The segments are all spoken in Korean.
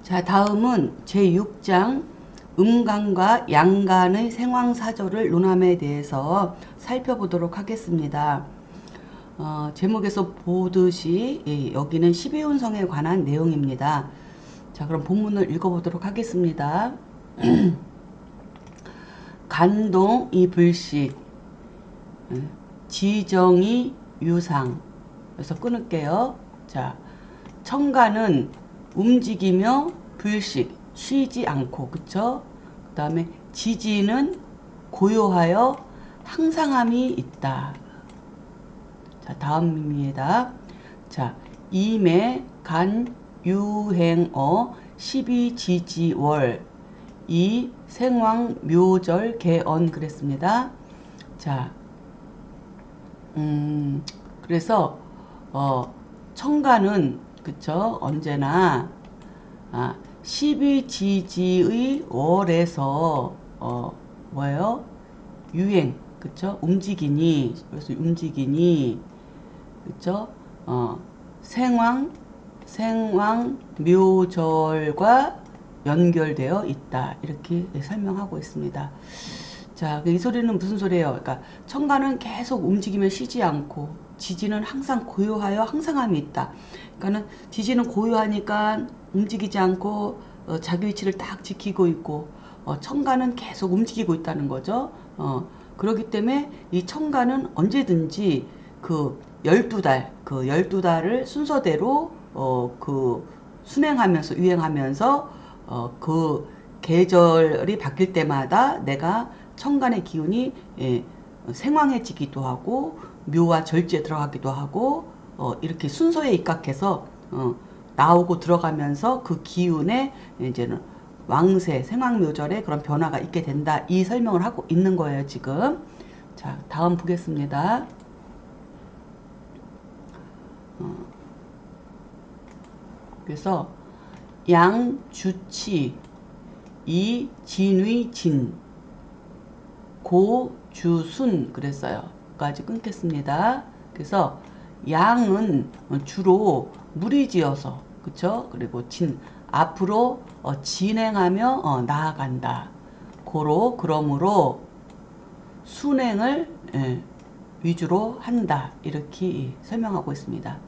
자, 다음은 제6장 음간과 양간의 생황사조를 논함에 대해서 살펴보도록 하겠습니다. 제목에서 보듯이 여기는 12운성에 관한 내용입니다. 자, 그럼 본문을 읽어보도록 하겠습니다. 간동이 불식, 지정이 유상. 그래서 끊을게요. 자, 청간은 움직이며 불식, 쉬지 않고, 그쵸? 그 다음에 지지는 고요하여 항상함이 있다. 자, 다음입니다. 자, 임의 간 유행어 12지지월 이 생황 묘절 개언 그랬습니다. 자, 그래서 청가는 그쵸 언제나 12지지의 월에서 뭐예요? 유행 그쵸 움직이니 그래서 움직이니 그쵸 생황 묘절과 연결되어 있다 이렇게 설명하고 있습니다. 자, 이 소리는 무슨 소리예요? 그러니까 청가는 계속 움직이며 쉬지 않고 지지는 항상 고요하여 항상함이 있다. 그러니까는 지지는 고요하니까 움직이지 않고 자기 위치를 딱 지키고 있고 청가는 계속 움직이고 있다는 거죠. 그렇기 때문에 이 청가는 언제든지 그 12달, 그 12달을 순서대로 그 순행하면서 유행하면서 그 계절이 바뀔 때마다 내가 천간의 기운이 생황해지기도 하고 묘와 절지에 들어가기도 하고 이렇게 순서에 입각해서 나오고 들어가면서 그 기운에 이제는 왕세 생황묘절에 그런 변화가 있게 된다 이 설명을 하고 있는 거예요 지금. 자, 다음 보겠습니다. 그래서 양주치 이진의 진 고주순 그랬어요. 까지 끊겠습니다. 그래서 양은 주로 무리지어서 그쵸? 그리고 진 앞으로 진행하며 나아간다. 고로 그러므로 순행을 위주로 한다. 이렇게 설명하고 있습니다.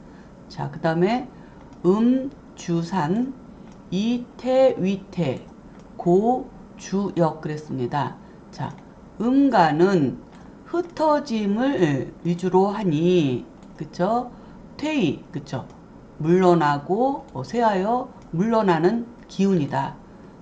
자, 그 다음에 주산 이태위태 고주역 그랬습니다. 자, 음가는 흩어짐을 위주로 하니 그쵸? 퇴위 그쵸? 물러나고 쇠하여 물러나는 기운이다.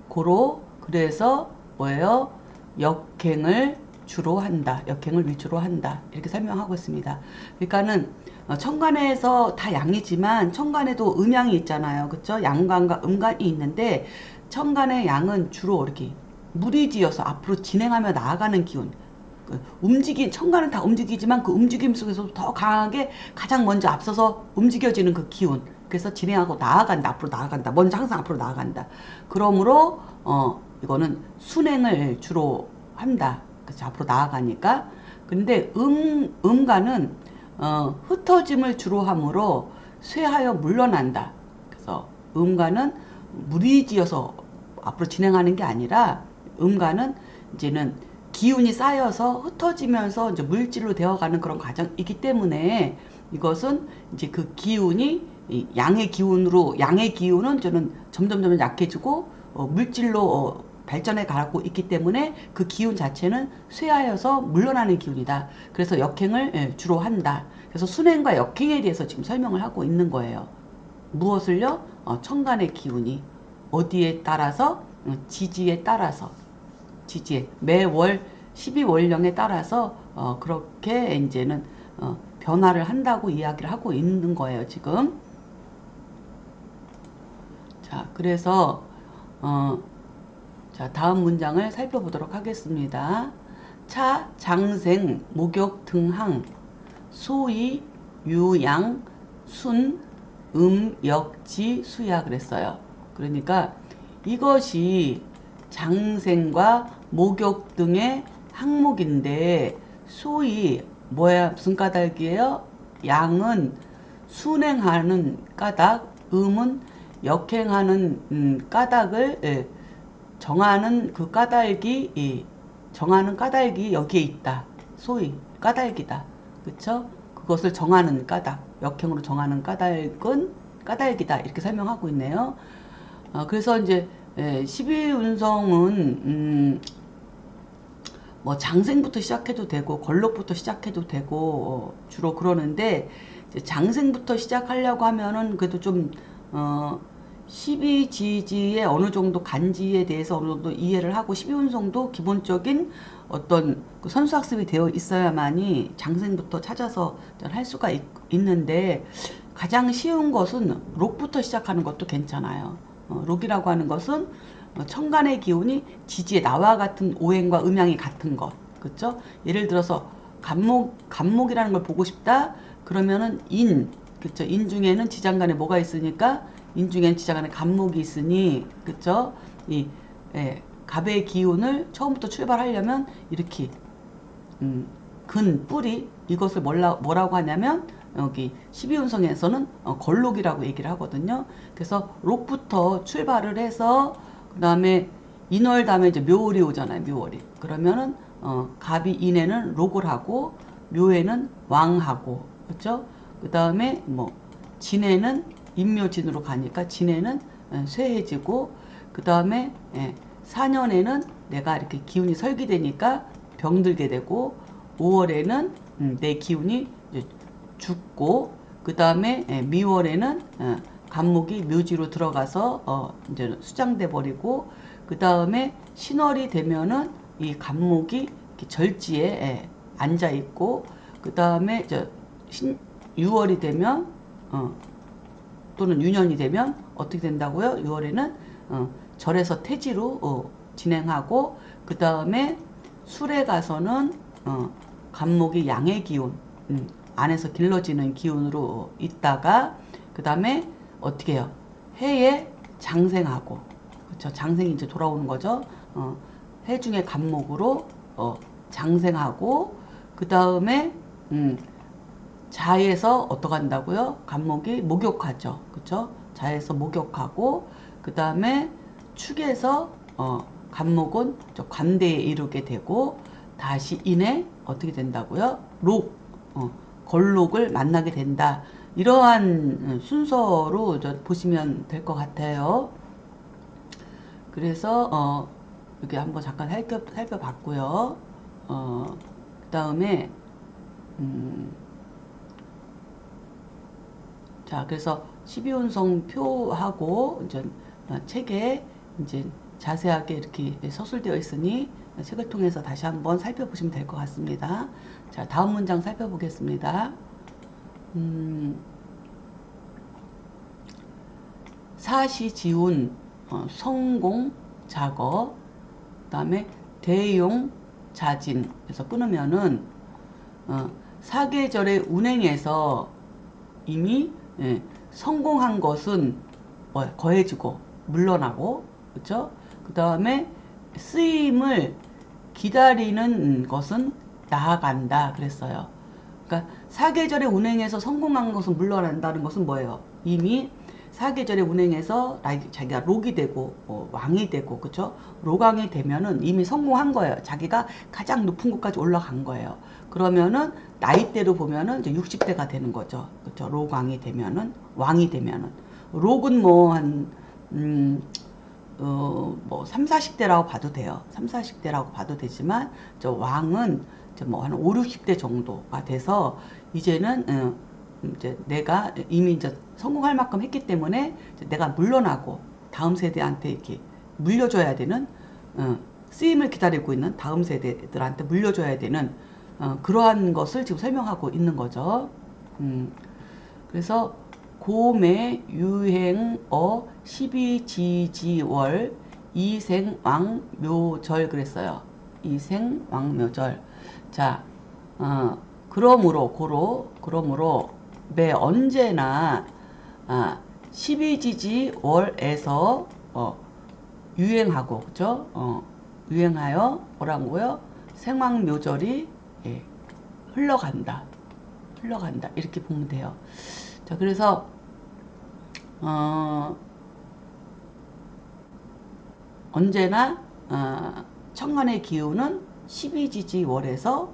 고로 그래서 뭐예요? 역행을 주로 한다. 역행을 위주로 한다. 이렇게 설명하고 있습니다. 그러니까는 천간에서 다 양이지만 천간에도 음양이 있잖아요. 그쵸? 양간과 음간이 있는데 천간의 양은 주로 이렇게 무리지어서 앞으로 진행하며 나아가는 기운. 천간은 다 움직이지만 그 움직임 속에서 더 강하게 가장 먼저 앞서서 움직여지는 그 기운. 그래서 진행하고 나아간다. 앞으로 나아간다. 먼저 항상 앞으로 나아간다. 그러므로 이거는 순행을 주로 한다. 그래서 앞으로 나아가니까. 근데 음간은 흩어짐을 주로 하므로 쇠하여 물러난다. 그래서 음간은 무리지어서 앞으로 진행하는 게 아니라 음간은 이제는 기운이 쌓여서 흩어지면서 이제 물질로 되어가는 그런 과정이기 때문에 이것은 이제 그 기운이 양의 기운은 저는 점점 약해지고 물질로 발전해 가고 있기 때문에 그 기운 자체는 쇠하여서 물러나는 기운이다. 그래서 역행을 주로 한다. 그래서 순행과 역행에 대해서 지금 설명을 하고 있는 거예요. 무엇을요? 천간의 기운이 어디에 따라서 지지에 따라서 지지에 매월 12월령에 따라서 그렇게 이제는 변화를 한다고 이야기를 하고 있는 거예요 지금. 자, 그래서 자, 다음 문장을 살펴보도록 하겠습니다. 차, 장생, 목욕, 등항, 소위, 유양, 순, 역지, 수야 그랬어요. 그러니까 이것이 장생과 목욕 등의 항목인데 소위 뭐야 무슨 까닭이에요? 양은 순행하는 까닭, 음은 역행하는 까닭을 정하는 그 까닭이 정하는 까닭이 여기에 있다. 소위 까닭이다. 그쵸? 그것을 정하는 까닭, 역행으로 정하는 까닭은 까닭이다. 이렇게 설명하고 있네요. 그래서 이제 12운성은 뭐 장생부터 시작해도 되고 걸록부터 시작해도 되고 주로 그러는데 이제 장생부터 시작하려고 하면은 그래도 좀 12지지의 어느 정도 간지에 대해서 어느 정도 이해를 하고 12운성도 기본적인 어떤 그 선수학습이 되어 있어야만이 장생부터 찾아서 할 수가 있는데 가장 쉬운 것은 록부터 시작하는 것도 괜찮아요. 록이라고 하는 것은 천간의 기운이 지지에 나와 같은 오행과 음양이 같은 것. 그쵸? 예를 들어서 간목이라는 걸 보고 싶다. 그러면은 그쵸? 인 중에는 지장간에 뭐가 있으니까 인 중에는 지장간에 간목이 있으니 그쵸? 갑의 기운을 처음부터 출발하려면 이렇게 뿌리 이것을 뭐라고 하냐면 여기 12운성에서는 걸록이라고 얘기를 하거든요. 그래서 록부터 출발을 해서 그 다음에 인월 다음에 이제 묘월이 오잖아요. 묘월이. 그러면은 갑이 인에는 록을 하고 묘에는 왕하고 그렇죠? 그 다음에 뭐 진에는 인묘진으로 가니까 진에는 쇠해지고 그 다음에 4년에는 내가 이렇게 기운이 설기되니까 병들게 되고 5월에는 내 기운이 죽고 그 다음에 미월에는 간목이 묘지로 들어가서 이제 수장돼 버리고 그 다음에 신월이 되면은 이 간목이 절지에 앉아 있고 그 다음에 6월이 되면 또는 유년이 되면 어떻게 된다고요? 6월에는 절에서 태지로 진행하고 그 다음에 술에 가서는 간목이 양의 기운 안에서 길러지는 기운으로 있다가 그 다음에 어떻게 해요? 해에 장생하고 그쵸? 장생이 이제 돌아오는 거죠. 해 중에 간목으로 장생하고 그 다음에 자에서 어떡한다고요? 간목이 목욕하죠. 그쵸? 자에서 목욕하고 그 다음에 축에서 간목은 관대에 이르게 되고 다시 인에 어떻게 된다고요? 걸록을 만나게 된다. 이러한 순서로 보시면 될 것 같아요. 그래서 여기 한번 잠깐 살펴봤고요. 그 다음에 자 그래서 12운성 표하고 이제 책에 이제 자세하게 이렇게 서술되어 있으니 책을 통해서 다시 한번 살펴보시면 될 것 같습니다. 자 다음 문장 살펴보겠습니다. 사시지운 성공 작어 그 다음에 대용 자진 그래서 끊으면은 사계절의 운행에서 이미 성공한 것은 거해지고 물러나고 그쵸? 그 다음에 쓰임을 기다리는 것은 나아간다 그랬어요. 그러니까 사계절의 운행에서 성공한 것은 물러난다는 것은 뭐예요? 이미 사계절의 운행에서 자기가 록이 되고 왕이 되고 그쵸? 록왕이 되면은 이미 성공한 거예요. 자기가 가장 높은 곳까지 올라간 거예요. 그러면은 나이대로 보면은 이제 60대가 되는 거죠. 그쵸? 록왕이 되면은 왕이 되면은 록은 뭐 한 뭐 3, 40대라고 봐도 돼요. 3, 40대라고 봐도 되지만 저 왕은 뭐 한 5, 60대 정도가 돼서 이제는 이제 내가 이미 이제 성공할 만큼 했기 때문에 내가 물러나고 다음 세대한테 이렇게 물려줘야 되는 쓰임을 기다리고 있는 다음 세대들한테 물려줘야 되는 그러한 것을 지금 설명하고 있는 거죠. 그래서 고매 유행어 12지지월 이생왕묘절 그랬어요. 이생왕묘절. 자, 그러므로 매 언제나 12지지월에서 유행하고 그죠? 유행하여 뭐라고요? 생왕묘절이 흘러간다. 이렇게 보면 돼요. 자, 그래서 언제나 천간의 기운은 12지지월에서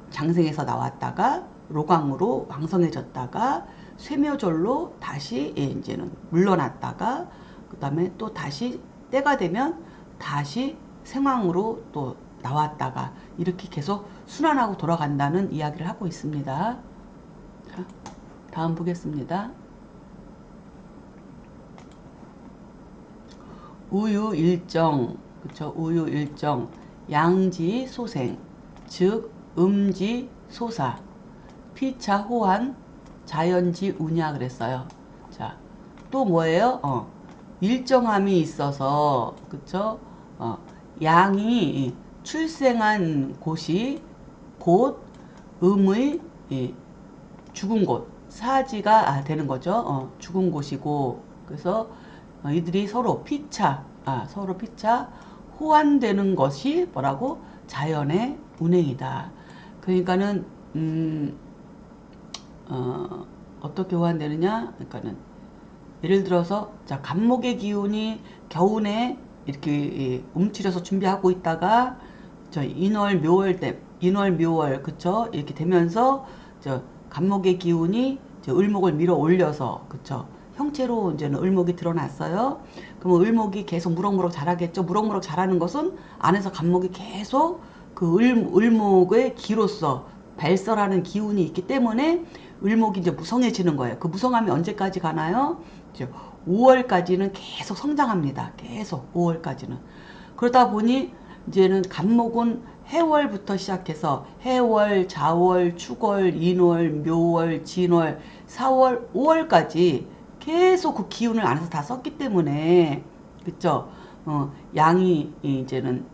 장생에서 나왔다가 로강으로 왕성해졌다가 쇠묘절로 다시 이제는 물러났다가 그 다음에 또 다시 때가 되면 다시 생황으로 또 나왔다가 이렇게 계속 순환하고 돌아간다는 이야기를 하고 있습니다. 자, 다음 보겠습니다. 우유일정, 그쵸? 우유일정, 양지소생, 즉 음지소사, 피차호환, 자연지운이야 그랬어요. 자, 또 뭐예요? 일정함이 있어서, 그쵸? 양이 출생한 곳이 곧 음의 죽은 곳, 사지가 되는 거죠. 죽은 곳이고, 그래서 이들이 서로 서로 피차 호환되는 것이 뭐라고? 자연의 운행이다. 그러니까는 어떻게 호환되느냐? 그러니까는 예를 들어서 자, 간목의 기운이 겨우내 이렇게 움츠려서 준비하고 있다가 저 인월 묘월 그쵸? 이렇게 되면서 저 간목의 기운이 저 을목을 밀어 올려서 그쵸? 형체로 이제는 을목이 드러났어요. 그럼 을목이 계속 무럭무럭 자라겠죠. 무럭무럭 자라는 것은 안에서 간목이 계속 그 을목의 기로서 발설하는 기운이 있기 때문에 을목이 이제 무성해지는 거예요. 그 무성함이 언제까지 가나요? 이제 5월까지는 계속 성장합니다. 계속 5월까지는. 그러다 보니 이제는 간목은 해월부터 시작해서 해월, 자월, 축월, 인월, 묘월, 진월, 4월, 5월까지 계속 그 기운을 안에서 다 썼기 때문에 그쵸? 양이 이제는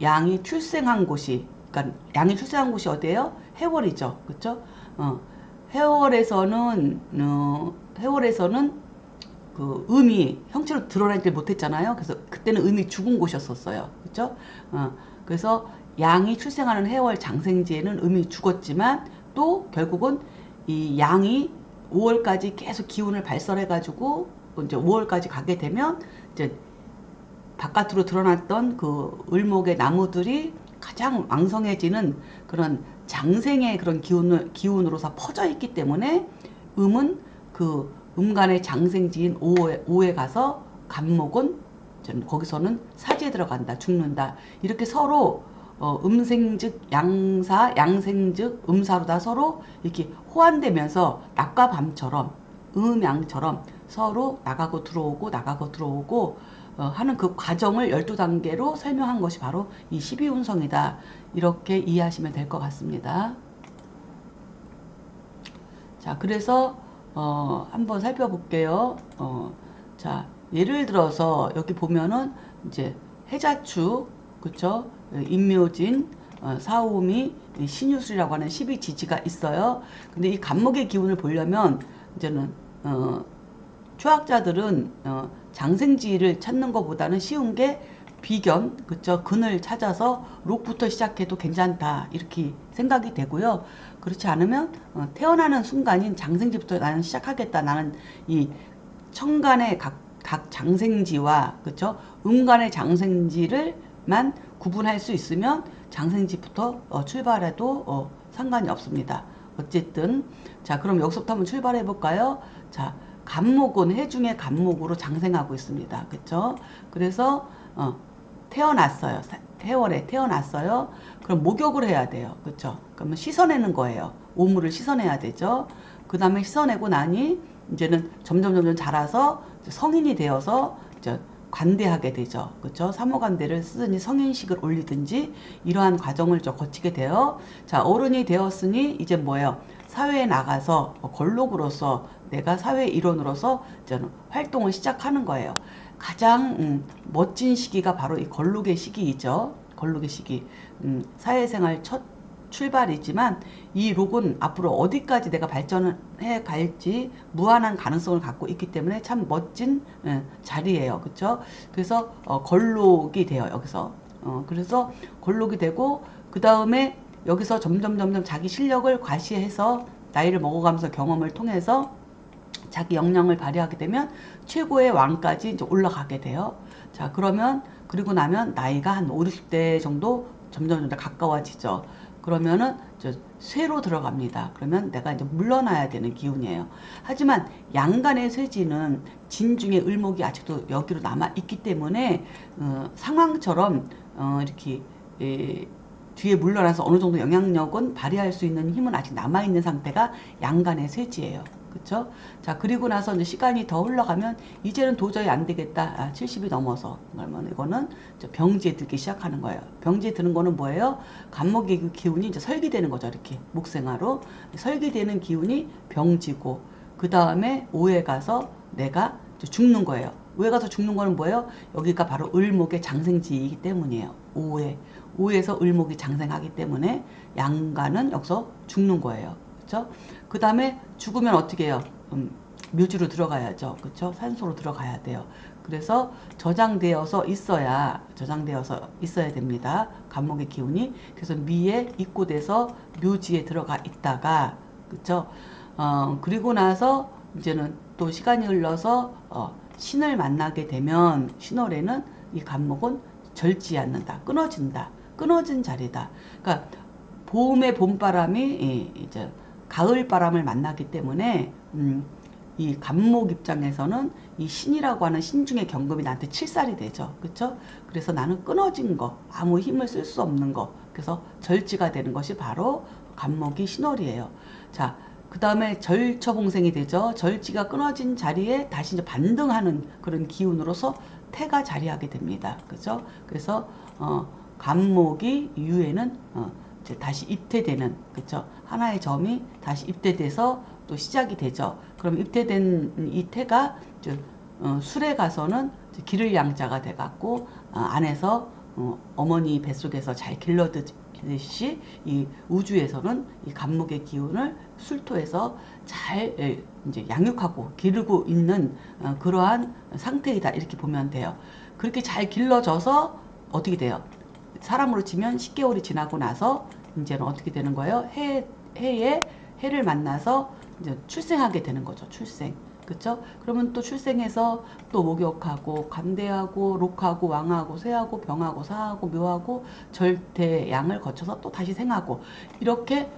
양이 출생한 곳이 그러니까 양이 출생한 곳이 어디예요? 해월이죠. 그쵸? 해월에서는 그 음이 형체로 드러나지 못했잖아요. 그래서 그때는 음이 죽은 곳이었었어요. 그쵸? 그래서 양이 출생하는 해월 장생지에는 음이 죽었지만 또 결국은 이 양이 5월까지 계속 기운을 발설해가지고 이제 5월까지 가게 되면 이제 바깥으로 드러났던 그 을목의 나무들이 가장 왕성해지는 그런 장생의 그런 기운으로서 퍼져 있기 때문에 음은 그 음간의 장생지인 5에 가서 간목은 거기서는 사지에 들어간다, 죽는다. 이렇게 서로 음생즉 양사, 양생즉 음사로 다 서로 이렇게 호환되면서 낮과 밤처럼 음양처럼 서로 나가고 들어오고 하는 그 과정을 12단계로 설명한 것이 바로 이 12운성이다. 이렇게 이해하시면 될 것 같습니다. 자, 그래서 한번 살펴볼게요. 자, 예를 들어서 여기 보면은 이제 해자축, 그쵸? 임묘진, 사오미, 신유술이라고 하는 12지지가 있어요. 근데 이 간목의 기운을 보려면 이제는 초학자들은 장생지를 찾는 것보다는 쉬운 게 비견, 그쵸? 근을 찾아서 록부터 시작해도 괜찮다 이렇게 생각이 되고요. 그렇지 않으면 태어나는 순간인 장생지부터 나는 시작하겠다. 나는 이 천간의 각 장생지와 그쵸? 음간의 장생지를만 구분할 수 있으면 장생지부터 출발해도 상관이 없습니다. 어쨌든 자, 그럼 여기서부터 한번 출발해 볼까요? 자, 간목은 해중의 간목으로 장생하고 있습니다. 그쵸? 그래서 태어났어요. 해월에 태어났어요. 그럼 목욕을 해야 돼요. 그쵸? 그러면 씻어내는 거예요. 오물을 씻어내야 되죠. 그 다음에 씻어내고 나니 이제는 점점 자라서 성인이 되어서 이제 관대하게 되죠. 그쵸? 사모관대를 쓰든지 성인식을 올리든지 이러한 과정을 거치게 돼요. 자, 어른이 되었으니 이제 뭐예요? 사회에 나가서 걸록으로서 내가 사회 일원으로서 활동을 시작하는 거예요. 가장 멋진 시기가 바로 이 걸록의 시기이죠. 걸록의 시기. 사회생활 첫 출발이지만 이 록은 앞으로 어디까지 내가 발전을 해 갈지 무한한 가능성을 갖고 있기 때문에 참 멋진 자리예요. 그쵸? 그래서 걸록이 돼요. 여기서. 그래서 걸록이 되고 그 다음에 여기서 점점 자기 실력을 과시해서 나이를 먹어가면서 경험을 통해서 자기 역량을 발휘하게 되면 최고의 왕까지 이제 올라가게 돼요. 자, 그러면 그리고 나면 나이가 한 5, 60대 정도 점점 가까워지죠. 그러면은 저 쇠로 들어갑니다. 그러면 내가 이제 물러나야 되는 기운이에요. 하지만 양간의 쇠지는 진중의 을목이 아직도 여기로 남아 있기 때문에 상황처럼 이렇게 뒤에 물러나서 어느 정도 영향력은 발휘할 수 있는 힘은 아직 남아 있는 상태가 양간의 쇠지예요. 그쵸? 자, 그리고 나서 이제 시간이 더 흘러가면 이제는 도저히 안 되겠다. 70이 넘어서. 그러면 이거는 병지에 들기 시작하는 거예요. 병지에 드는 거는 뭐예요? 간목의 기운이 이제 설기되는 거죠. 이렇게 목생화로. 설기되는 기운이 병지고, 그 다음에 오에 가서 내가 죽는 거예요. 오에 가서 죽는 거는 뭐예요? 여기가 바로 을목의 장생지이기 때문이에요. 오에서 을목이 장생하기 때문에 양간은 여기서 죽는 거예요. 그렇죠? 그 다음에 죽으면 어떻게 해요? 묘지로 들어가야죠. 그렇죠? 산소로 들어가야 돼요. 그래서 저장되어서 있어야 됩니다. 간목의 기운이. 그래서 미에 입고돼서 묘지에 들어가 있다가, 그렇죠? 그리고 나서 이제는 또 시간이 흘러서 신을 만나게 되면 신월에는 이 간목은 절지 않는다. 끊어진 자리다. 그러니까 봄의 봄바람이 이제 가을 바람을 만나기 때문에 이 간목 입장에서는 이 신이라고 하는 신중의 경금이 나한테 칠살이 되죠. 그렇죠? 그래서 나는 끊어진 거, 아무 힘을 쓸 수 없는 거, 그래서 절지가 되는 것이 바로 간목이 신월이에요. 자, 그 다음에 절처봉생이 되죠. 절지가 끊어진 자리에 다시 이제 반등하는 그런 기운으로서 태가 자리하게 됩니다. 그죠? 그래서 간목이 유에는 이제 다시 입퇴되는, 그쵸? 하나의 점이 다시 입퇴돼서 또 시작이 되죠. 그럼 입퇴된 이 태가 술에 가서는 기를 양자가 돼갖고 안에서 어머니 뱃속에서 잘 길러듯이 이 우주에서는 이 간목의 기운을 술토에서 잘 이제 양육하고 기르고 있는 그러한 상태이다. 이렇게 보면 돼요. 그렇게 잘 길러져서 어떻게 돼요? 사람으로 치면 10개월이 지나고 나서 이제는 어떻게 되는 거예요? 해를 만나서 이제 출생하게 되는 거죠. 출생. 그쵸? 그러면 또 출생해서 또 목욕하고 감대하고 록하고 왕하고 쇠하고 병하고 사하고 묘하고 절대양을 거쳐서 또 다시 생하고 이렇게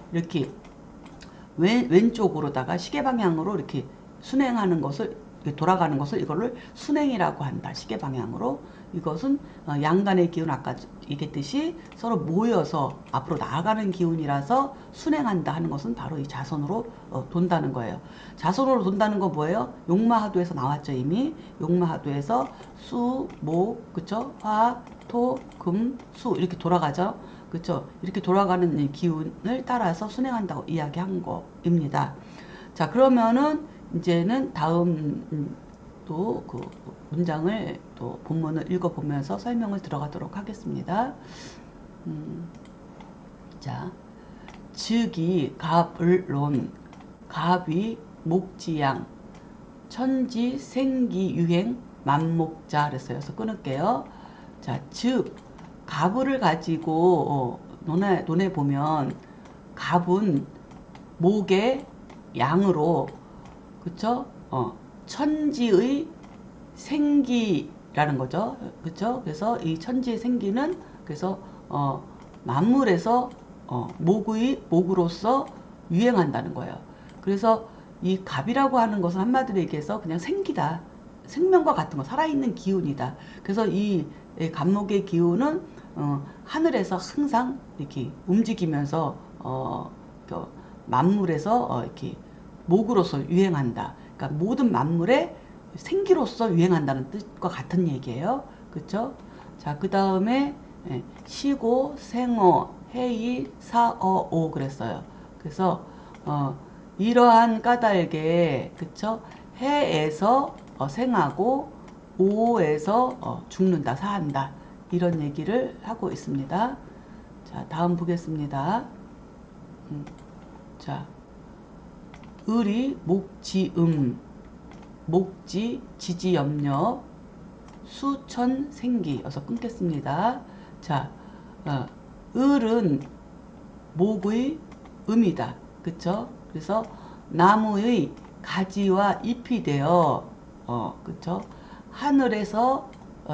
왼쪽으로다가 시계 방향으로 이렇게 순행하는 것을 돌아가는 것을 이거를 순행이라고 한다. 시계 방향으로. 이것은 양간의 기운 아까 얘기했듯이 서로 모여서 앞으로 나아가는 기운이라서 순행한다 하는 것은 바로 이 자손으로 돈다는 거예요. 자손으로 돈다는 건 뭐예요? 용마하도에서 나왔죠. 이미 용마하도에서 수, 목, 그쵸? 화, 토, 금, 수 이렇게 돌아가죠. 그쵸? 이렇게 돌아가는 기운을 따라서 순행한다고 이야기한 거입니다. 자, 그러면은 이제는 다음 또 그 문장을 또 본문을 읽어보면서 설명을 들어가도록 하겠습니다. 자, 즉이 갑을론 갑이 목지양 천지 생기 유행 만목자 그랬어요. 그래서 끊을게요. 자, 즉 갑을 가지고 논에 보면 갑은 목의 양으로 그쵸? 천지의 생기라는 거죠. 그쵸? 그래서 이 천지의 생기는 그래서 만물에서 목으로서 유행한다는 거예요. 그래서 이 갑이라고 하는 것은 한마디로 얘기해서 그냥 생기다. 생명과 같은 거, 살아있는 기운이다. 그래서 이 갑목의 기운은 하늘에서 항상 이렇게 움직이면서 만물에서 이렇게 목으로서 유행한다. 그러니까 모든 만물의 생기로서 유행한다는 뜻과 같은 얘기예요. 그렇죠? 자, 그 다음에 시고, 생어, 해이, 사어, 오 그랬어요. 그래서 이러한 까닭에 그쵸? 해에서 생하고 오에서 죽는다, 사한다 이런 얘기를 하고 있습니다. 자, 다음 보겠습니다. 자, 을이 목지 지지염려 수천생기 어서 끊겠습니다. 자, 을은 목의 음이다. 그쵸? 그래서 나무의 가지와 잎이 되어 그쵸? 하늘에서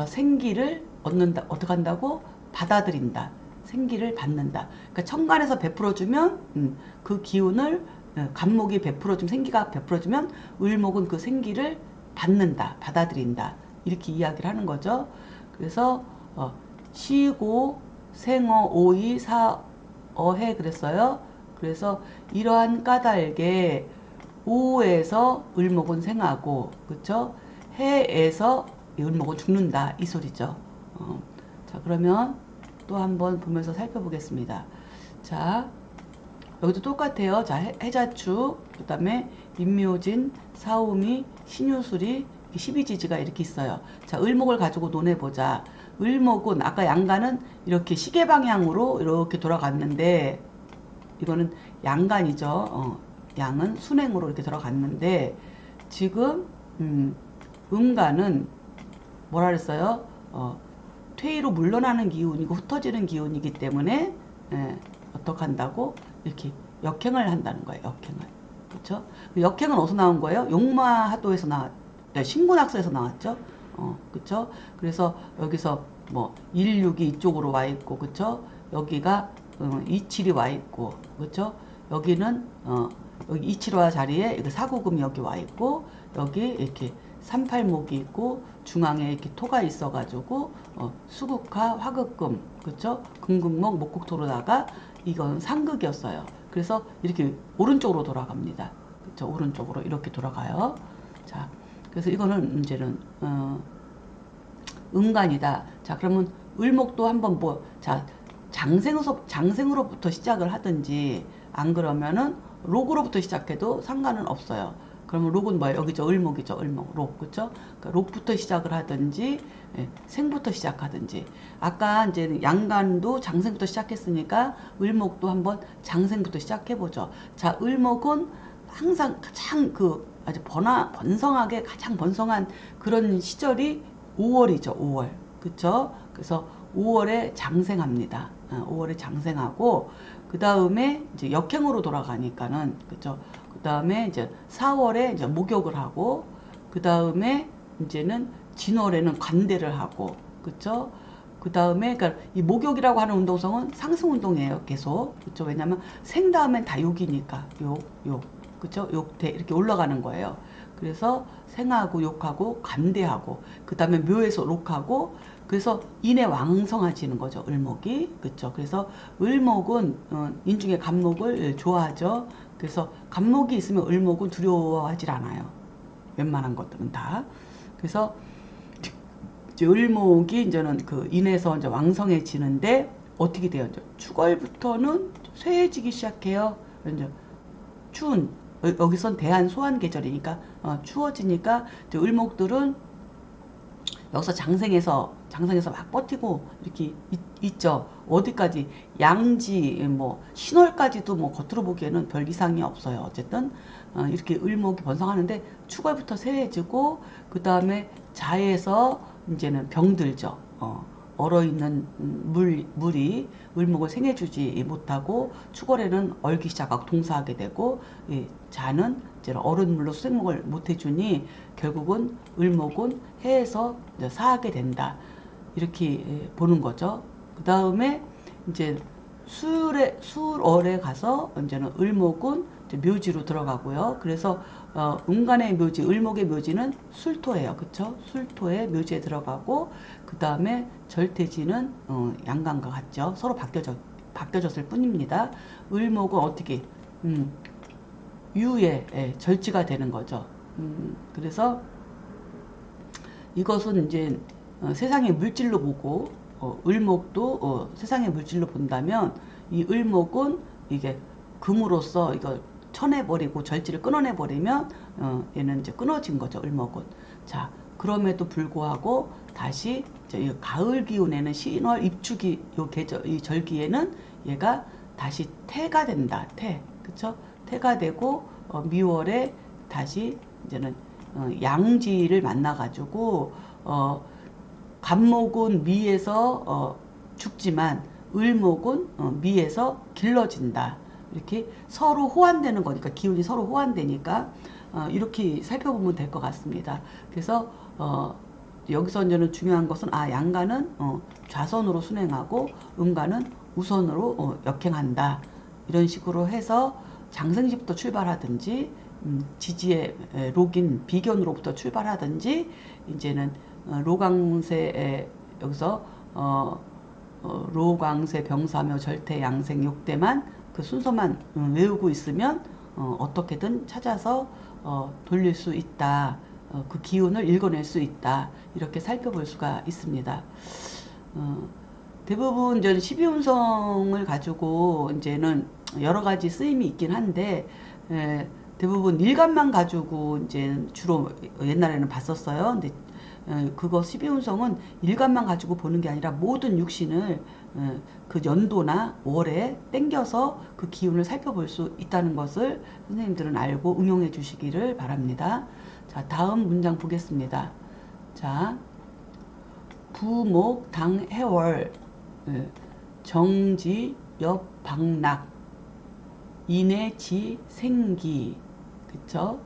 생기를 얻는다. 어떻게 한다고? 받아들인다. 생기를 받는다. 그러니까 천간에서 베풀어주면 그 기운을 간목이 베풀어주면 생기가 베풀어주면 을목은 그 생기를 받는다. 받아들인다. 이렇게 이야기를 하는 거죠. 그래서 시고 생어 오이 사어해 그랬어요. 그래서 이러한 까닭에 오에서 을목은 생하고 그쵸? 해에서 을목은 죽는다 이 소리죠. 자 그러면 또 한번 보면서 살펴보겠습니다. 자 여기도 똑같아요. 자 해자축 그 다음에 임묘진 사오미 신유술이 12지지가 이렇게 있어요. 자 을목을 가지고 논해보자. 을목은 아까 양간은 이렇게 시계 방향으로 이렇게 돌아갔는데 이거는 양간이죠. 양은 순행으로 이렇게 들어갔는데 지금 음간은 뭐라 그랬어요? 퇴위로 물러나는 기운이고 흩어지는 기운이기 때문에 어떻게 한다고? 이렇게 역행을 한다는 거예요. 역행을. 그렇죠? 역행은 어디서 나온 거예요? 용마하도에서 신군학서에서 나왔죠. 그렇죠? 그래서 여기서 뭐 16이 이쪽으로 와 있고 그렇죠? 여기가 27이 와 있고 그렇죠? 여기는 여기 27화 자리에 이거 사구금이 여기 와 있고 여기 이렇게 38목이 있고 중앙에 이렇게 토가 있어 가지고 수국화 화극금 그렇죠? 금금목 목국토로다가 이건 상극이었어요. 그래서 이렇게 오른쪽으로 돌아갑니다. 그렇죠? 오른쪽으로 이렇게 돌아가요. 자, 그래서 이거는 이제는 음간이다. 자, 그러면 을목도 한번 자 장생으로부터 시작을 하든지 안 그러면은 록으로부터 시작해도 상관은 없어요. 그러면 록은 뭐예요? 여기죠. 을목이죠. 을목. 록. 그쵸? 그러니까 록부터 시작을 하든지 생부터 시작하든지 아까 이제 양간도 장생부터 시작했으니까 을목도 한번 장생부터 시작해보죠. 자, 을목은 항상 가장 아주 번성하게 가장 번성한 그런 시절이 5월이죠. 5월. 그쵸? 그래서 5월에 장생합니다. 5월에 장생하고 그 다음에 이제 역행으로 돌아가니까는 그죠. 그 다음에 이제 4월에 이제 목욕을 하고 그 다음에 이제는 진월에는 관대를 하고 그죠. 그 다음에 그러니까 이 목욕이라고 하는 운동성은 상승 운동이에요. 계속 그죠. 왜냐하면 생 다음엔 다 욕이니까 욕 그죠. 욕대 이렇게 올라가는 거예요. 그래서 생하고 욕하고 관대하고 그 다음에 묘에서 록하고 그래서 인에 왕성해지는 거죠. 을목이. 그렇죠. 그래서 을목은 인중에 간목을 좋아하죠. 그래서 간목이 있으면 을목은 두려워하질 않아요. 웬만한 것들은 다. 그래서 이제 을목이 이제는 그 인에서 이제 왕성해지는데 어떻게 돼요? 이제 축월부터는 쇠해지기 시작해요. 이제 추운 여기선 대한 소환 계절이니까 추워지니까 이제 을목들은 여기서 장생해서 막 버티고 이렇게 있죠. 어디까지 양지 뭐 신월까지도 뭐 겉으로 보기에는 별 이상이 없어요. 어쨌든 이렇게 을목이 번성하는데 축월부터 쇠해지고 그 다음에 자에서 이제는 병들죠. 얼어있는 물이 을목을 생해주지 못하고 축월에는 얼기 시작하고 동사하게 되고 자는 이제 얼은 물로 수생목을 못해주니 결국은 을목은 해에서 사하게 된다. 이렇게 보는 거죠. 그 다음에 이제 술월에 가서 이제는 을목은 이제 묘지로 들어가고요. 그래서 음간의 묘지, 을목의 묘지는 술토예요. 그쵸? 술토의 묘지에 들어가고 그 다음에 절대지는 양간과 같죠. 서로 바뀌어졌을 뿐입니다. 을목은 어떻게 유의 절지가 되는 거죠. 그래서 이것은 이제 세상의 물질로 보고 을목도 세상의 물질로 본다면 이 을목은 이게 금으로써 이걸 쳐내버리고 절지를 끊어내버리면 얘는 이제 끊어진 거죠. 을목은. 자 그럼에도 불구하고 다시 이 가을 기운에는 신월 입추기 요 계절 이 절기에는 얘가 다시 태가 된다. 태 그쵸? 태가 되고 미월에 다시 이제는 양지를 만나가지고 간목은 미에서 죽지만 을목은 미에서 길러진다. 이렇게 서로 호환되는 거니까 기운이 서로 호환되니까 이렇게 살펴보면 될 것 같습니다. 그래서 여기서 이제는 중요한 것은 양가는 좌선으로 순행하고 음가는 우선으로 역행한다. 이런 식으로 해서 장생지부터 출발하든지 지지의 록인 비견으로부터 출발하든지 이제는 로강세에 여기서 로광세 병사며 절태 양생 욕대만 그 순서만 외우고 있으면 어떻게든 찾아서 돌릴 수 있다. 그 기운을 읽어낼 수 있다. 이렇게 살펴볼 수가 있습니다. 대부분 이제 12운성을 가지고 이제는 여러 가지 쓰임이 있긴 한데 대부분 일간만 가지고 이제 주로 옛날에는 봤었어요. 근데 그거 12운성은 일간만 가지고 보는 게 아니라 모든 육신을 그 연도나 월에 땡겨서 그 기운을 살펴볼 수 있다는 것을 선생님들은 알고 응용해 주시기를 바랍니다. 자, 다음 문장 보겠습니다. 자, 부목 당 해월 정지 옆 박락 인해 지 생기 그쵸?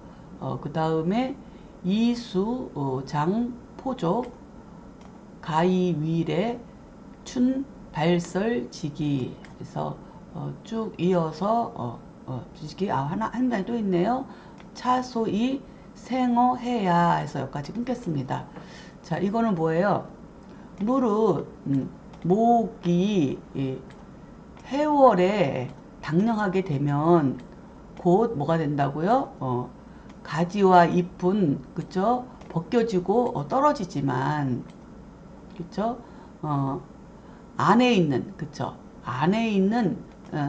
그 다음에 이수 장 포족 가이 위래 춘 발설 지기 그래서 쭉 이어서 지기 한 단이 또 있네요. 차소이 생어 해야 해서 여기까지 끊겠습니다. 자, 이거는 뭐예요? 무릇 목이 해월에 당령하게 되면 곧 뭐가 된다고요? 가지와 잎은 그쵸? 벗겨지고 떨어지지만 그쵸? 안에 있는 그쵸? 안에 있는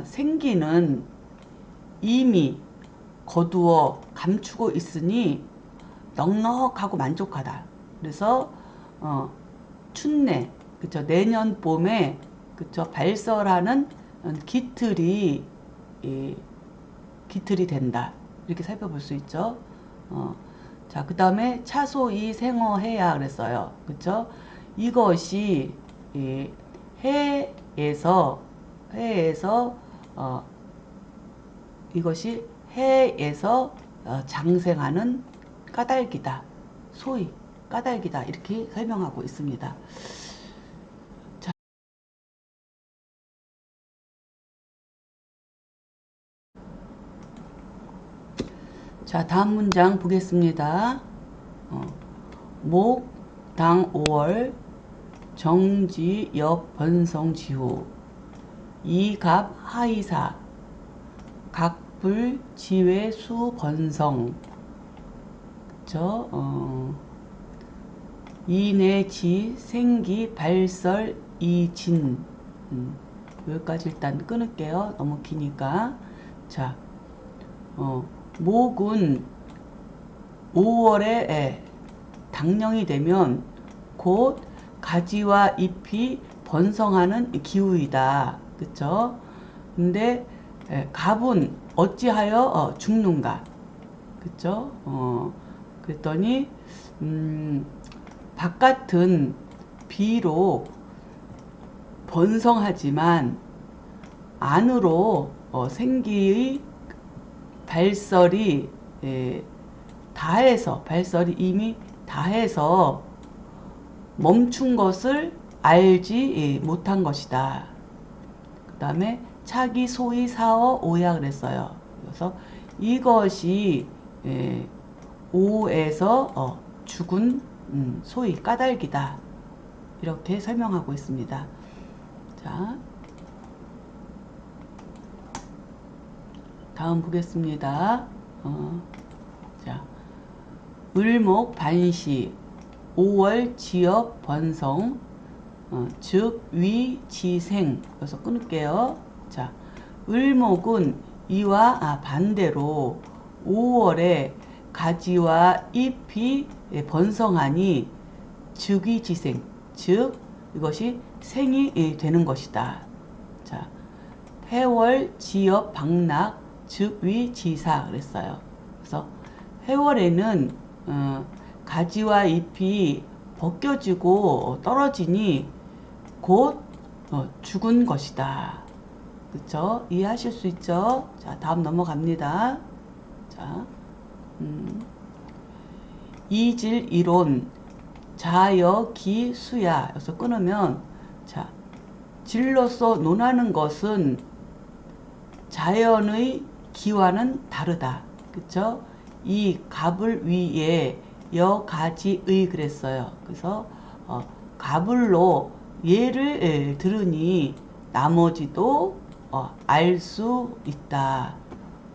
생기는 이미 거두어 감추고 있으니 넉넉하고 만족하다. 그래서 춘내 그쵸? 내년 봄에 그쵸? 발설하는 기틀이 된다. 이렇게 살펴볼 수 있죠. 자, 그 다음에 차소이 생어해야 그랬어요. 그쵸? 이것이 해에서 이것이 해에서 장생하는 까닭이다. 소위 까닭이다. 이렇게 설명하고 있습니다. 자, 다음 문장 보겠습니다. 목, 당 5월, 정지, 옆, 번성, 지후, 이갑, 하이사, 각불, 지외, 수, 번성, 그쵸? 이내, 지, 생기, 발설, 이진. 여기까지 일단 끊을게요. 너무 기니까. 자, 목은 5월에 당령이 되면 곧 가지와 잎이 번성하는 기후이다. 그쵸? 근데 갑은 어찌하여 죽는가? 그쵸? 그랬더니 바깥은 비록 번성하지만 안으로 생기의 발설이 발설이 이미 다해서 멈춘 것을 알지 못한 것이다. 그 다음에 차기 소위 사어 오야 그랬어요. 그래서 이것이 오에서 죽은 소위 까닭이다. 이렇게 설명하고 있습니다. 자, 다음 보겠습니다. 자, 을목 반시 5월 지역 번성 즉 위지생 그래서 끊을게요. 자, 을목은 이와 반대로 5월에 가지와 잎이 번성하니 즉위지생 즉 이것이 생이 되는 것이다. 자, 해월 지역 박락 즉위지사 그랬어요. 그래서 해월에는 가지와 잎이 벗겨지고 떨어지니 곧 죽은 것이다. 그쵸? 이해하실 수 있죠? 자, 다음 넘어갑니다. 자, 이질 이론 자여 기 수야 여기서 끊으면 자 질로서 논하는 것은 자연의 기와는 다르다. 그쵸? 이 갑을 위에 여가지의 그랬어요. 그래서 갑을로 예를 들으니 나머지도 알 수 있다.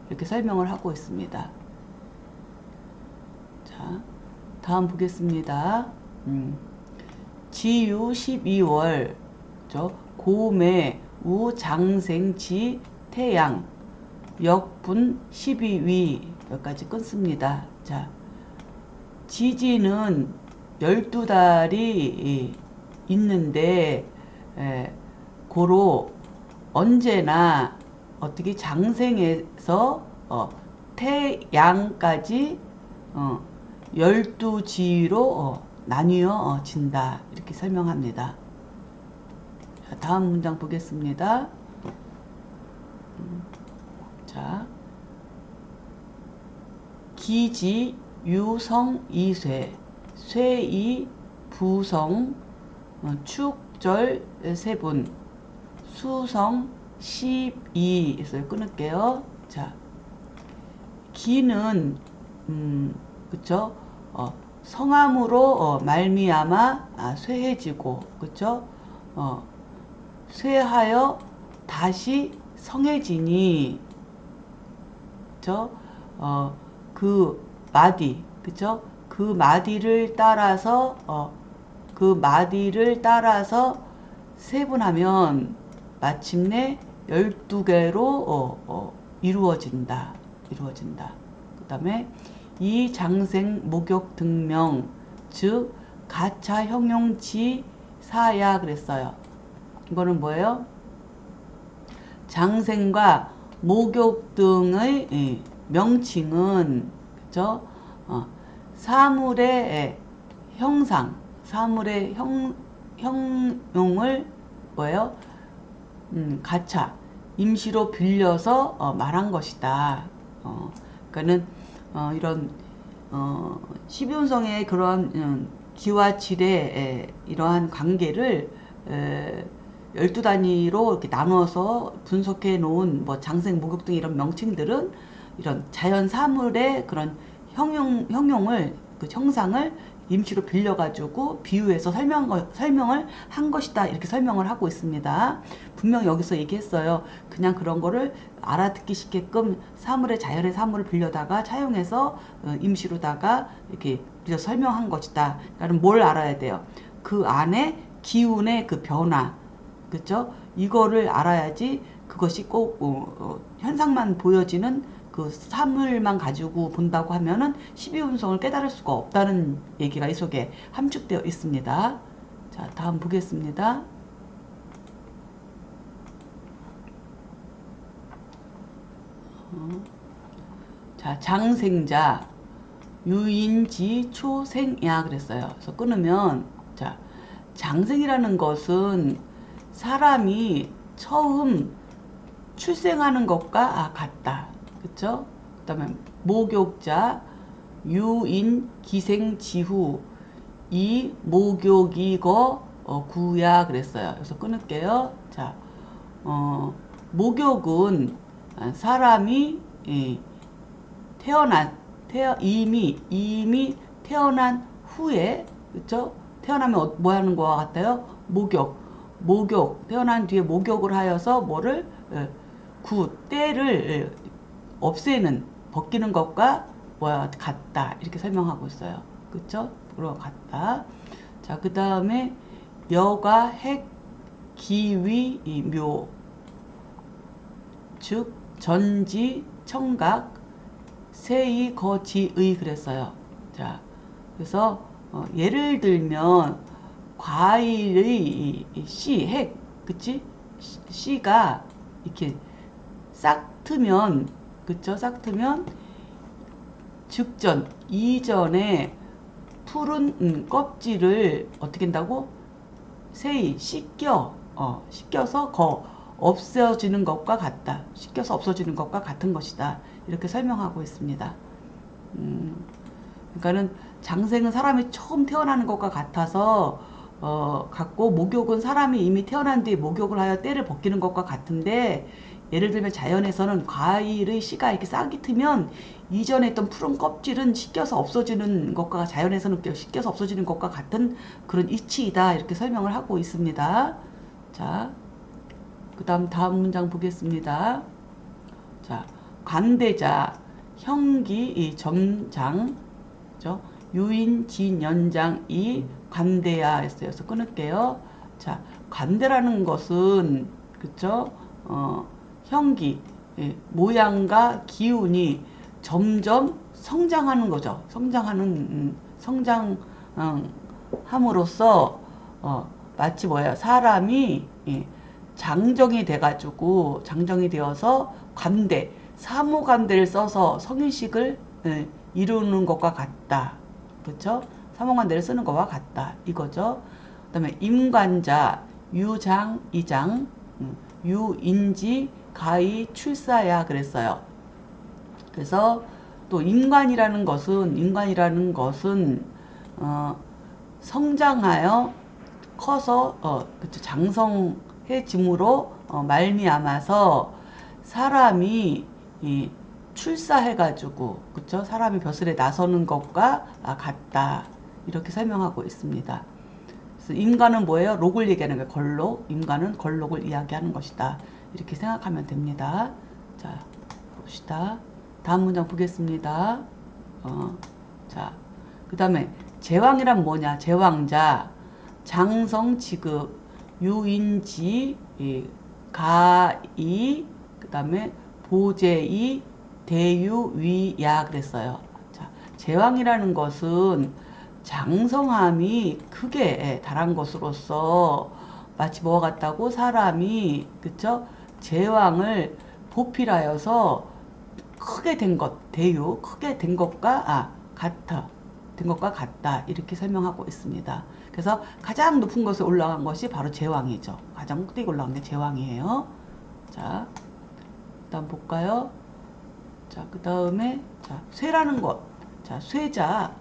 이렇게 설명을 하고 있습니다. 자, 다음 보겠습니다. 지유 12월 고매 우장생지 태양 역분 12위 여기까지 끊습니다. 자, 지지는 12달이 있는데 고로 언제나 어떻게 장생에서 태양까지 12지위로 나뉘어 진다. 이렇게 설명합니다. 자, 다음 문장 보겠습니다. 자, 기지 유성 이쇠 쇠이 부성 축절 세분 수성 12에서 끊을게요. 자, 기는 그쵸? 성함으로 말미암아 쇠해지고 그쵸? 쇠하여 다시 성해지니 그쵸? 그 마디 그쵸? 그 마디를 따라서 세분하면 마침내 12개로 이루어진다. 그 다음에 이 장생 목욕 등명 즉 가차 형용지 사야 그랬어요. 이거는 뭐예요? 장생과 목욕 등의 명칭은 그죠? 사물의 형상, 사물의 형용을 뭐예요? 가차, 임시로 빌려서 말한 것이다. 그러니까는 이런 12운성의 그런 기와 질의 이러한 관계를 12단위로 이렇게 나눠서 분석해 놓은 뭐 장생, 목욕 등 이런 명칭들은 이런 자연 사물의 그런 형용을 그 형상을 임시로 빌려가지고 비유해서 설명을 한 것이다. 이렇게 설명을 하고 있습니다. 분명 여기서 얘기했어요. 그냥 그런 거를 알아듣기 쉽게끔 자연의 사물을 빌려다가 차용해서 임시로다가 이렇게 빌려 설명한 것이다. 그러니까 뭘 알아야 돼요? 그 안에 기운의 그 변화, 그렇죠? 이거를 알아야지 그것이 꼭 현상만 보여지는 그 사물만 가지고 본다고 하면은 12운성을 깨달을 수가 없다는 얘기가 이 속에 함축되어 있습니다. 자, 다음 보겠습니다. 자, 장생자 유인지 초생야 그랬어요. 그래서 끊으면 자, 장생이라는 것은 사람이 처음 출생하는 것과 같다. 그쵸? 그 다음에 목욕자 유인 기생지후 이 목욕이거 구야 그랬어요. 그래서 끊을게요. 자, 목욕은 사람이 이미 태어난 후에 그쵸? 태어나면 뭐 하는 거와 같아요? 목욕 태어난 뒤에 목욕을 하여서 뭐를 때를 없애는 벗기는 것과 뭐야 같다 이렇게 설명하고 있어요. 그쵸? 그러 같다. 자, 그 다음에 여가 핵 기위 묘 즉 전지 청각 세이 거지의 그랬어요. 자, 그래서 예를 들면 과일의 씨, 핵, 그치? 씨가 이렇게 싹 트면, 그쵸? 싹 트면 이전에 푸른 껍질을 어떻게 한다고? 씻겨서 없어지는 것과 같다. 씻겨서 없어지는 것과 같은 것이다. 이렇게 설명하고 있습니다. 그러니까는 장생은 사람이 처음 태어나는 것과 같아서 같고, 목욕은 사람이 이미 태어난 뒤에 목욕을 하여 때를 벗기는 것과 같은데, 예를 들면 자연에서는 과일의 씨가 이렇게 싹이 트면 이전에 있던 푸른 껍질은 씻겨서 없어지는 것과, 자연에서는 씻겨서 없어지는 것과 같은 그런 이치이다, 이렇게 설명을 하고 있습니다. 자, 그 다음 문장 보겠습니다. 자, 관대자, 형기, 이 점장, 그죠? 유인, 진, 연장, 이, 관대야 했어요. 그래서 끊을게요. 자, 관대라는 것은, 그쵸? 형기, 예, 모양과 기운이 점점 성장하는 거죠. 함으로써, 마치 뭐야, 사람이, 예, 장정이 되어서 관대, 사모관대를 써서 성인식을, 예, 이루는 것과 같다. 그렇죠? 사모관대를 쓰는 것과 같다. 이거죠. 그 다음에 임관자, 유장, 이장, 유인지, 가히, 출사야 그랬어요. 그래서 또 임관이라는 것은 성장하여 커서 그쵸, 장성해짐으로 말미암아서 사람이 출사해가지고, 그쵸, 사람이 벼슬에 나서는 것과 같다, 이렇게 설명하고 있습니다. 그래서 임관은 뭐예요? 록을 얘기하는 거예요. 걸록. 임관은 걸록을 이야기하는 것이다, 이렇게 생각하면 됩니다. 자, 봅시다. 다음 문장 보겠습니다. 자, 그 다음에 제왕이란 뭐냐? 제왕자, 장성 지급, 유인지, 가이, 그 다음에 보제이, 대유위야 그랬어요. 자, 제왕이라는 것은 장성함이 크게 달한 것으로서 마치 뭐와 같다고? 사람이, 그쵸? 제왕을 보필하여서 크게 된 것, 크게 된 것과 같다, 이렇게 설명하고 있습니다. 그래서 가장 높은 곳에 올라간 것이 바로 제왕이죠. 가장 꼭대기 올라간 게 제왕이에요. 자, 일단 볼까요? 자, 그 다음에, 자, 쇠라는 것. 자, 쇠자,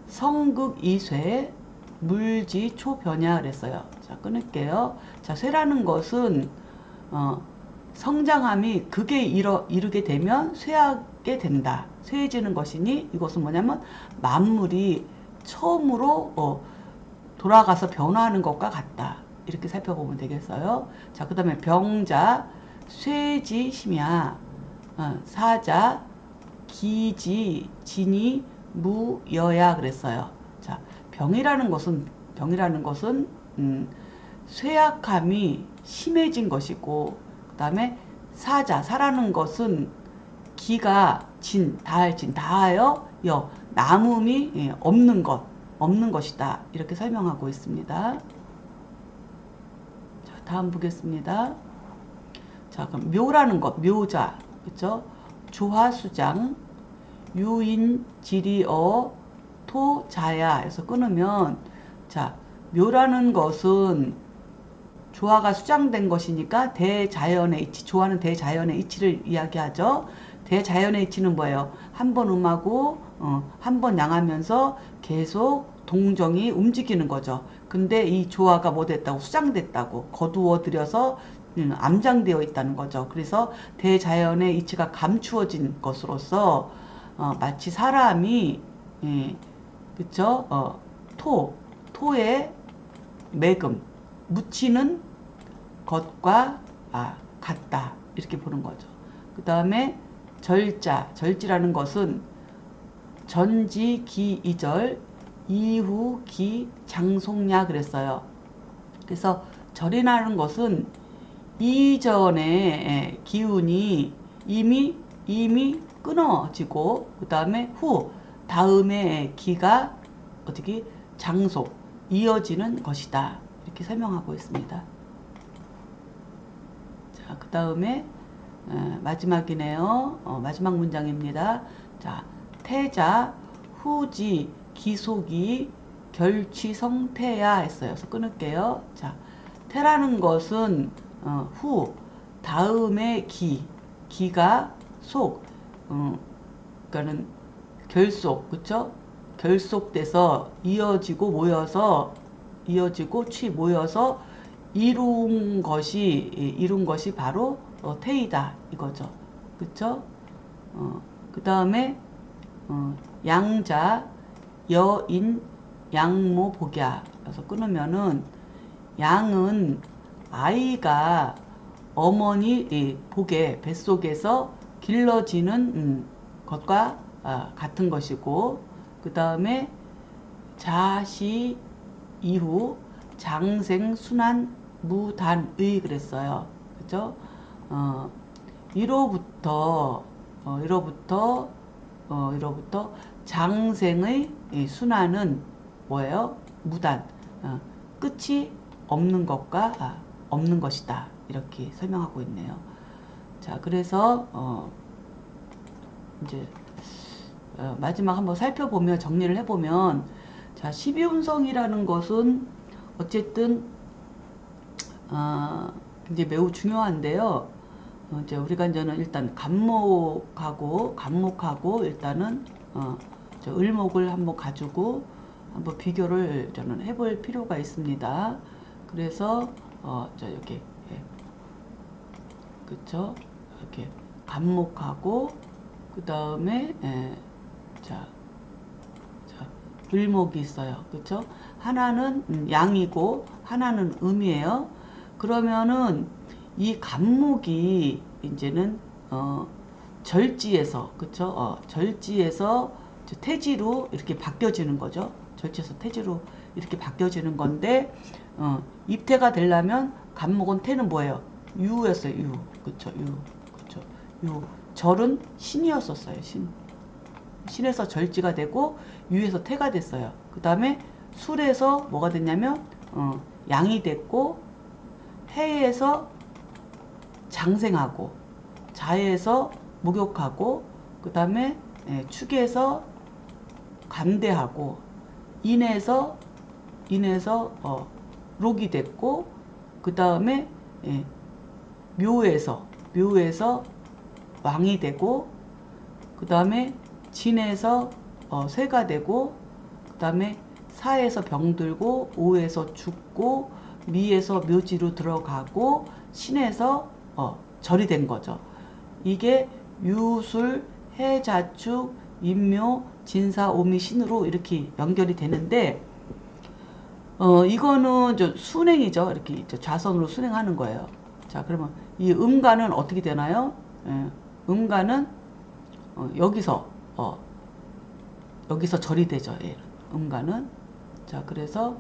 성극 이쇠, 물지 초변야 그랬어요. 자, 끊을게요. 자, 쇠라는 것은, 성장함이 극에 이르게 되면 쇠하게 된다. 쇠해지는 것이니, 이것은 뭐냐면, 만물이 처음으로, 돌아가서 변화하는 것과 같다, 이렇게 살펴보면 되겠어요. 자, 그 다음에 병자, 쇠지 심야, 사자, 기지, 진이, 무여야 그랬어요. 자, 병이라는 것은 쇠약함이 심해진 것이고, 그 다음에 사라는 것은 기가 다하여 남음이 없는 것이다, 이렇게 설명하고 있습니다. 자, 다음 보겠습니다. 자, 그럼 묘라는 것, 묘자, 그쵸? 조화수장, 유인, 지리어, 토자야 해서 끊으면, 자, 묘라는 것은 조화가 수장된 것이니까 대자연의 이치, 조화는 대자연의 이치를 이야기하죠. 대자연의 이치는 뭐예요? 한 번 음하고 한 번 양하면서 계속 동정이 움직이는 거죠. 근데 이 조화가 뭐 됐다고? 수장됐다고, 거두어 들여서 암장되어 있다는 거죠. 그래서 대자연의 이치가 감추어진 것으로서 마치 사람이, 그쵸? 토에 매금, 묻히는 것과 같다, 이렇게 보는 거죠. 그 다음에 절지라는 것은 전지 기 이절, 이후 기 장송야 그랬어요. 그래서 절이라는 것은 이전의 기운이 이미 끊어지고, 그 다음에 다음에 기가 어떻게 장속, 이어지는 것이다, 이렇게 설명하고 있습니다. 자, 그 다음에 마지막이네요. 마지막 문장입니다. 자, 태자, 후지, 기속이, 결취성태야 했어요. 그래서 끊을게요. 자, 태라는 것은 다음에 기가 속, 그러니까는 결속, 그쵸? 결속돼서 이어지고 취 모여서 이룬 것이 바로 태이다 이거죠. 그쵸? 그 다음에 양자, 여인, 양모, 복야. 그래서 끊으면은 양은 아이가 어머니 복에 뱃속에서 길러지는 것과 같은 것이고, 그 다음에 자시 이후 장생 순환 무단의 그랬어요. 그죠? 이로부터 장생의 순환은 뭐예요? 무단. 끝이 없는 것과 없는 것이다. 이렇게 설명하고 있네요. 자, 그래서 이제 마지막 한번 살펴보면 정리를 해보면, 자, 12운성이라는 것은 어쨌든 이제 매우 중요한데요. 이제 우리가 이제는 일단 간목하고 일단은 저 을목을 한번 가지고 한번 비교를 저는 해볼 필요가 있습니다. 그래서 저 이렇게 그쵸? 이렇게 간목하고 그 다음에 자 을목이 있어요. 그쵸? 하나는 양이고 하나는 음이에요. 그러면은 이 간목이 이제는 절지에서 그쵸? 절지에서 태지로 이렇게 바뀌어지는 거죠. 절지에서 태지로 이렇게 바뀌어지는 건데 입태가 되려면 간목은 태는 뭐예요? 유였어요. 유. 그쵸? 유. 그쵸? 유. 절은 신이었었어요. 신에서 절지가 되고 유에서 태가 됐어요. 그 다음에 술에서 뭐가 됐냐면 양이 됐고, 해에서 장생하고, 자에서 목욕하고, 그 다음에 축에서 간대하고, 인에서 록이 됐고, 그 다음에 묘에서 왕이 되고, 그 다음에 진에서 쇠가 되고, 그 다음에 사에서 병들고, 오에서 죽고, 미에서 묘지로 들어가고, 신에서 절이 된 거죠. 이게 유술, 해자축, 인묘, 진사, 오미, 신으로 이렇게 연결이 되는데, 이거는 순행이죠. 이렇게 좌선으로 순행하는 거예요. 자, 그러면 이 음가는 어떻게 되나요? 음가는 여기서 절이 되죠. 예, 음가는. 자, 그래서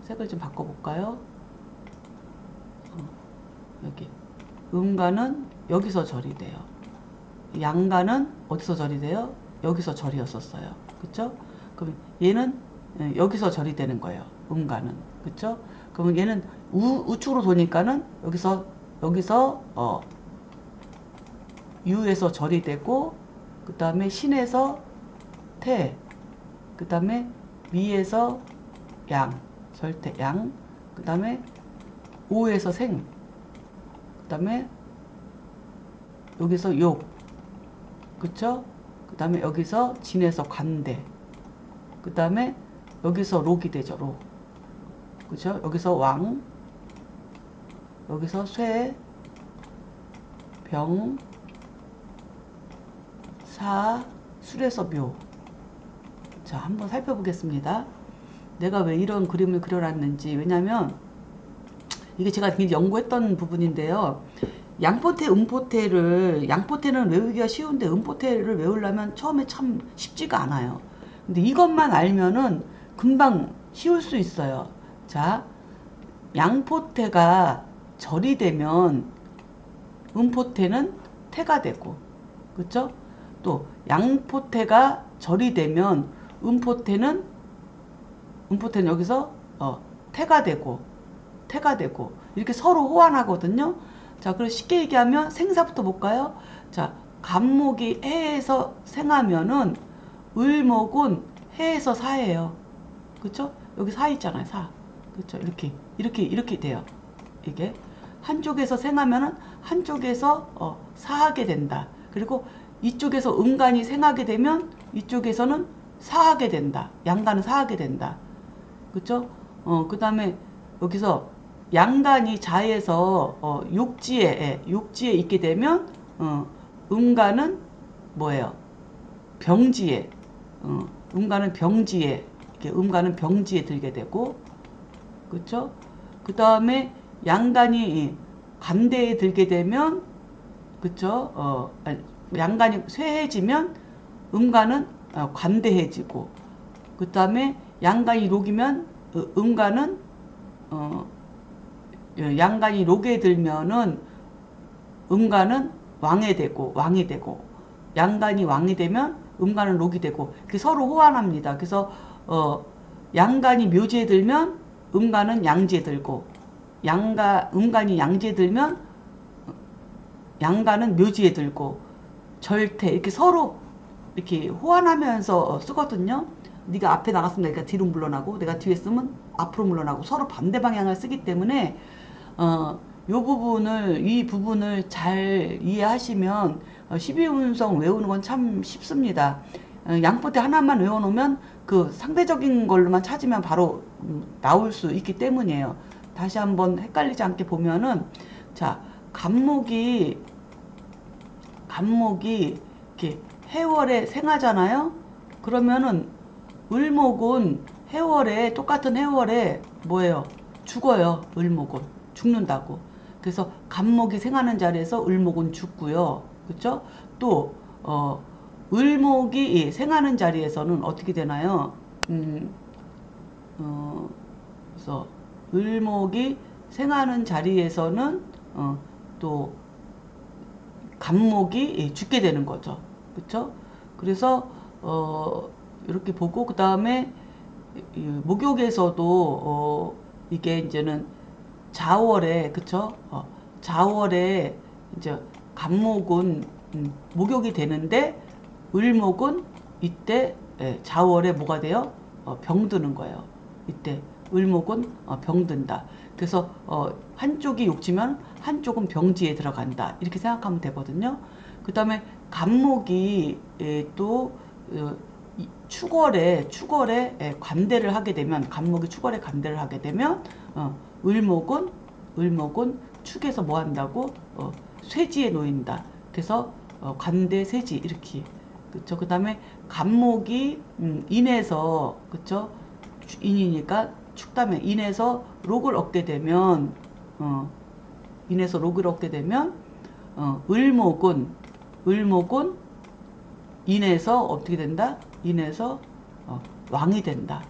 색을 좀 바꿔볼까요? 여기 음가는 여기서 절이 돼요. 양가는 어디서 절이 돼요? 여기서 절이었었어요. 그쵸? 그럼 얘는 여기서 절이 되는 거예요. 음가는. 그쵸? 그러면 얘는 우측으로 도니까는 여기서 유에서 절이 되고, 그 다음에 신에서 태, 그 다음에 미에서 양, 절태 양, 그 다음에 오에서 생, 그 다음에 여기서 욕, 그쵸? 그 다음에 여기서 진에서 관대, 그 다음에 여기서 록이 되죠. 록, 그쵸? 여기서 왕, 여기서 쇠, 병, 사, 술에서 묘. 자, 한번 살펴보겠습니다. 내가 왜 이런 그림을 그려놨는지. 왜냐면 이게 제가 굉장히 연구했던 부분인데요. 양포태, 양포태는 외우기가 쉬운데 음포태를 외우려면 처음에 참 쉽지가 않아요. 근데 이것만 알면은 금방 쉬울 수 있어요. 자, 양포태가 절이 되면 음포태는 태가 되고, 그쵸? 또 양포태가 절이 되면 음포태는 여기서 태가 되고 이렇게 서로 호환하거든요. 자, 그래서 쉽게 얘기하면 생사부터 볼까요? 자, 간목이 해에서 생하면은 을목은 해에서 사예요. 그쵸? 여기 사 있잖아요. 사. 그쵸? 이렇게 돼요. 이게 한쪽에서 생하면은 한쪽에서 사하게 된다. 그리고 이쪽에서 음간이 생하게 되면 이쪽에서는 사하게 된다. 양간은 사하게 된다. 그쵸? 그 다음에 여기서 양간이 자에서 욕지에 있게 되면 음간은 뭐예요? 병지에 음간은 병지에 이렇게 음간은 병지에 들게 되고 그쵸? 그 다음에 양간이 간대에 들게 되면 그쵸? 양간이 쇠해지면 음간은 관대해지고 그 다음에 양간이 녹이면 음간은 양간이 녹에 들면은 음간은 왕이 되고 양간이 왕이 되면 음간은 녹이 되고 서로 호환합니다. 그래서 양간이 묘지에 들면 음간은 양지에 들고 음간이 양지에 들면 양간은 묘지에 들고 절태 이렇게 서로 이렇게 호환하면서 쓰거든요. 네가 앞에 나갔으면 내가 뒤로 물러나고 내가 뒤에 쓰면 앞으로 물러나고 서로 반대 방향을 쓰기 때문에 이 부분을 잘 이해하시면 12운성 외우는 건 참 쉽습니다. 양포대 하나만 외워놓으면 그 상대적인 걸로만 찾으면 바로 나올 수 있기 때문이에요. 다시 한번 헷갈리지 않게 보면은 자 간목이 이렇게 해월에 생하잖아요. 그러면은 을목은 똑같은 해월에 뭐예요? 죽어요. 을목은 죽는다고. 그래서 간목이 생하는 자리에서 을목은 죽고요. 그렇죠? 또 을목이 생하는 자리에서는 어떻게 되나요? 그래서 을목이 생하는 자리에서는 또 간목이 죽게 되는 거죠. 그렇죠? 그래서 이렇게 보고 그 다음에 목욕에서도 이게 이제는 자월에 그쵸? 자월에 이제 간목은 목욕이 되는데 을목은 이때 자월에 뭐가 돼요? 병드는 거예요. 이때 을목은 병든다. 그래서 한쪽이 욕지면 한쪽은 병지에 들어간다. 이렇게 생각하면 되거든요. 그 다음에 간목이 또 축월에 관대를 하게 되면 간목이 축월에 관대를 하게 되면 을목은 축에서 뭐 한다고 쇠지에 놓인다. 그래서 관대 쇠지 이렇게 그쵸. 그 다음에 간목이 인에서 그쵸. 인이니까 축다음에 인에서 록을 얻게 되면 을목은 인에서 어떻게 된다? 인에서 왕이 된다.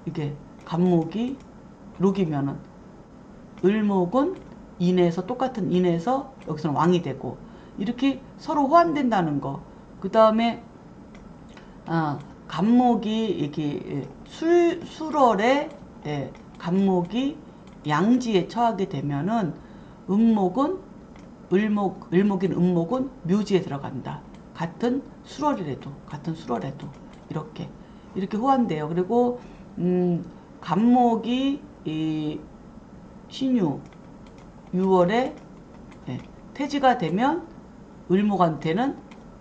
이게 간목이 록이면은 을목은 인에서 똑같은 인에서 여기서는 왕이 되고 이렇게 서로 호환된다는 거. 그 다음에 간목이 이렇게 술월에 간목이 양지에 처하게 되면은 을목인 음목은 묘지에 들어간다. 같은 술월에도 이렇게 호환돼요. 그리고 간목이 신유 6월에 태지가 되면 을목한테는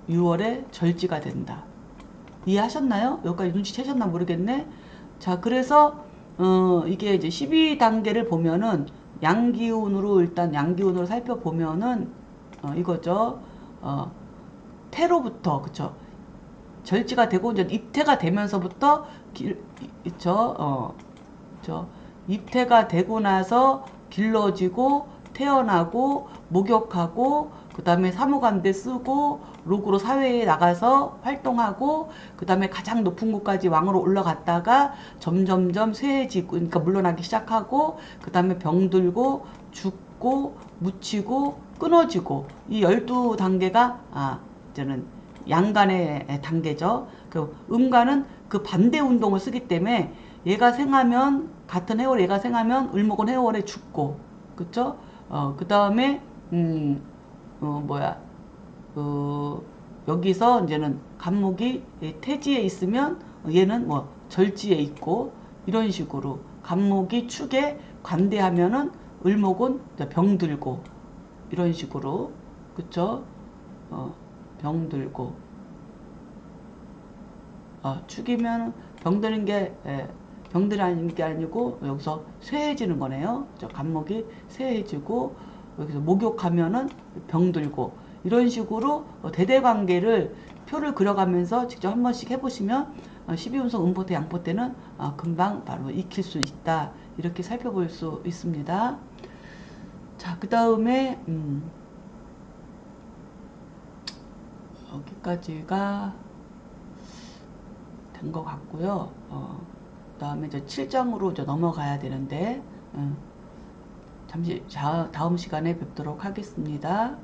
6월에 절지가 된다. 이해하셨나요? 여기까지 눈치채셨나 모르겠네. 자, 그래서 이게 이제 12단계를 보면은 일단 양기운으로 살펴보면은 이거죠. 태로부터 그쵸. 절지가 되고 이제 입태가 되면서부터 입태가 되고 나서 길러지고 태어나고 목욕하고 그 다음에 사무관대 쓰고 록으로 사회에 나가서 활동하고 그 다음에 가장 높은 곳까지 왕으로 올라갔다가 점점점 쇠해지고 그러니까 물러나기 시작하고 그 다음에 병들고 죽고 묻히고 끊어지고 이 12단계가 이제는 양간의 단계죠. 그 음간은 그 반대 운동을 쓰기 때문에 얘가 생하면 같은 해월 얘가 생하면 을목은 해월에 죽고 그쵸? 그 다음에 여기서 이제는 간목이 태지에 있으면 얘는 뭐 절지에 있고 이런 식으로 간목이 축에 관대하면은 을목은 병들고 이런 식으로 그쵸? 병들고 축이면 병드는 게 병들는 게 아니고 여기서 쇠해지는 거네요. 저 간목이 쇠해지고 여기서 목욕하면은 병들고 이런 식으로 대대관계를 표를 그려가면서 직접 한 번씩 해보시면 12운성 음포 때 양포 때는 금방 바로 익힐 수 있다. 이렇게 살펴볼 수 있습니다. 자, 그 다음에 여기까지가 된 것 같고요. 그 다음에 이제 7장으로 이제 넘어가야 되는데 잠시 다음 시간에 뵙도록 하겠습니다.